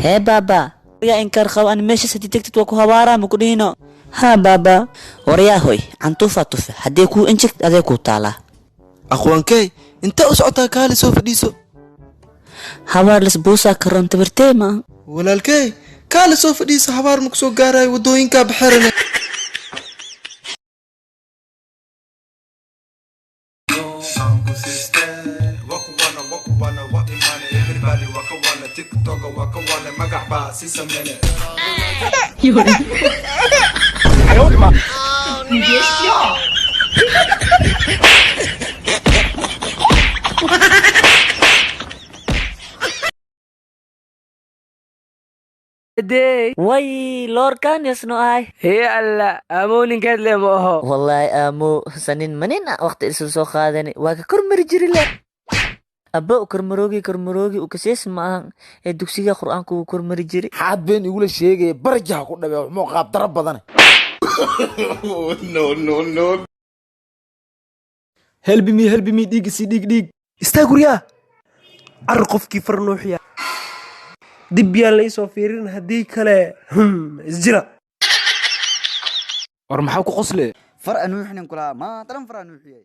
hee baaba yaa inkaar qabo aan meesha sadi tagtid waa ku habaara ma ku dhihino haa baaba waryaa hoy cantuufa tufe haddii kuu injigt adee kuu taalaa aqwaankey inta u socotaa kaali soo fadhiiso habaar lisbuusaa karoon tabirtee ma walaalkey kaali soo fadhiiso habaar ma ku soo gaarayo waddooyinkaa baxarane way loorkaan yasno ay هي alla amoonin kadle ma aho wallahi aamo sanin manina waqti isu soo qaadani waa ka kormari jiri le abba kormaroogi u kasees maahan ee dugsiga quraanka uu kormari jiri xaad been igula sheegay barjaha ku dhabe wuxuu qaab darab badan no help me dhiig istaag guriga ar qofkii farnuuxiya dib yaa la soo fiirin hadii kale isjira war maxaa ku qosle فرق نوحنا كلها ما ترى فرق نوحي